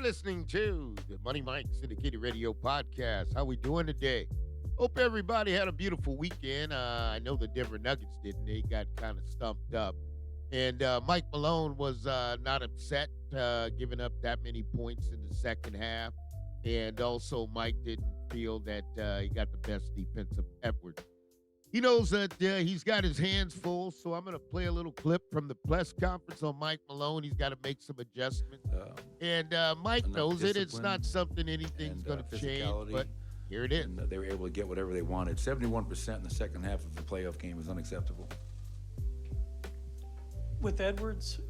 listening to the Money Mike Syndicated Radio Podcast. How we doing today? Hope everybody had a beautiful weekend. I know the Denver Nuggets didn't. They got kind of stumped up. And Mike Malone was not upset giving up that many points in the second half. And also Mike didn't feel that he got the best defensive effort. He knows that he's got his hands full, so I'm going to play a little clip from the press conference on Mike Malone. He's got to make some adjustments. And Mike knows it. It's not something anything's going to change, but here it is. And they were able to get whatever they wanted. 71% in the second half of the playoff game is unacceptable. With Edwards,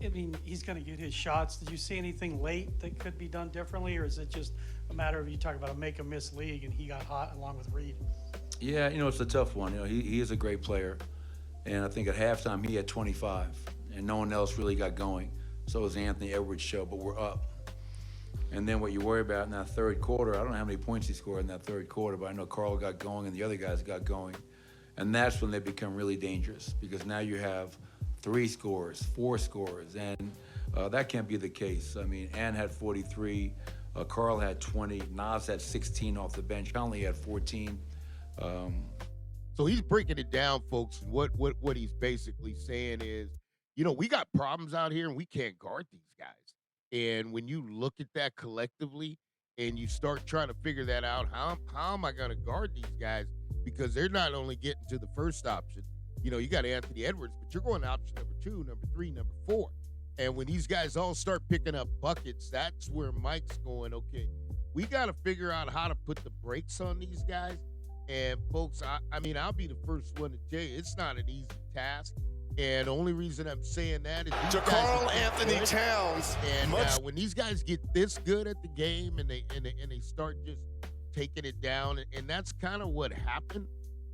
I mean, he's going to get his shots. Did you see anything late that could be done differently, or is it just a matter of you talk about a make-or-miss league and he got hot along with Reed? Yeah, it's a tough one. He is a great player. And I think at halftime he had 25, and no one else really got going. So it was Anthony Edwards' show, but we're up. And then what you worry about in that third quarter, I don't know how many points he scored in that third quarter, but I know Carl got going and the other guys got going. And that's when they become really dangerous, because now you have 3 scores, 4 scores, and that can't be the case. I mean, Ann had 43, Carl had 20, Nas had 16 off the bench, Conley had 14. So he's breaking it down, folks. And what he's basically saying is, we got problems out here and we can't guard these guys. And when you look at that collectively and you start trying to figure that out, how am I going to guard these guys? Because they're not only getting to the first option. You got Anthony Edwards, but you're going to option number 2, number 3, number 4. And when these guys all start picking up buckets, that's where Mike's going, okay, we got to figure out how to put the brakes on these guys. And folks, I mean, I'll be the first one to tell you, it's not an easy task. And the only reason I'm saying that is to Karl Anthony Towns. And when these guys get this good at the game and they start just taking it down, and that's kind of what happened.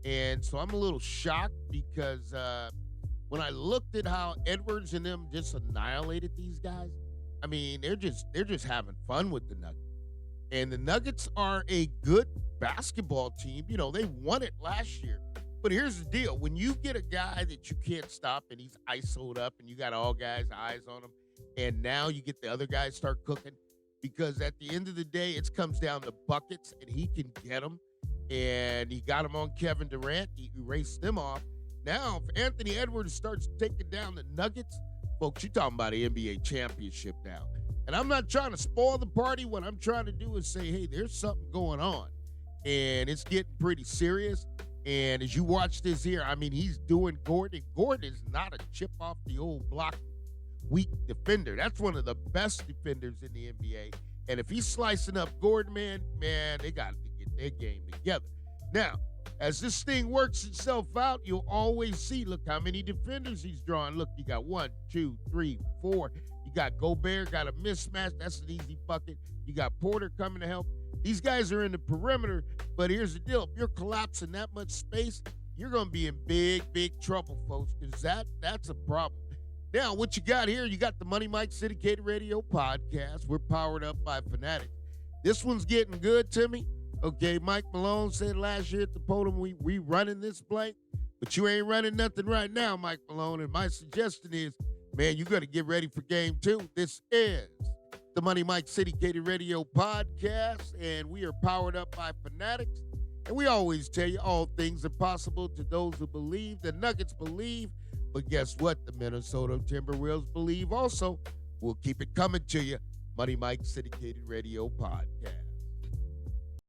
And so I'm a little shocked because when I looked at how Edwards and them just annihilated these guys, I mean, they're just having fun with the Nuggets. And the Nuggets are a good basketball team. They won it last year. But here's the deal. When you get a guy that you can't stop and he's ISO'd up and you got all guys' eyes on him, and now you get the other guys start cooking, because at the end of the day, it comes down to buckets and he can get them. And he got him on Kevin Durant. He erased them off. Now, if Anthony Edwards starts taking down the Nuggets, folks, you're talking about an NBA championship now. And I'm not trying to spoil the party. What I'm trying to do is say, hey, there's something going on. And it's getting pretty serious. And as you watch this here, I mean, he's doing Gordon. Gordon is not a chip off the old block, weak defender. That's one of the best defenders in the NBA. And if he's slicing up Gordon, man, they got to get their game together. Now, as this thing works itself out, you'll always see, look how many defenders he's drawing. Look, you got 1, 2, 3, 4. You got Gobert, got a mismatch. That's an easy bucket. You got Porter coming to help. These guys are in the perimeter, but here's the deal. If you're collapsing that much space, you're going to be in big, big trouble, folks, because that's a problem. Now, what you got here, you got the Money Mike Syndicated Radio Podcast. We're powered up by Fanatics. This one's getting good to me. Okay, Mike Malone said last year at the podium, we running this blank, but you ain't running nothing right now, Mike Malone. And my suggestion is, man, you got to get ready for game 2. This is the Money Mike Syndicated Radio Podcast, and we are powered up by Fanatics. And we always tell you all things are possible to those who believe. The Nuggets believe, but guess what? The Minnesota Timberwolves believe also. We'll keep it coming to you. Money Mike Syndicated Radio Podcast.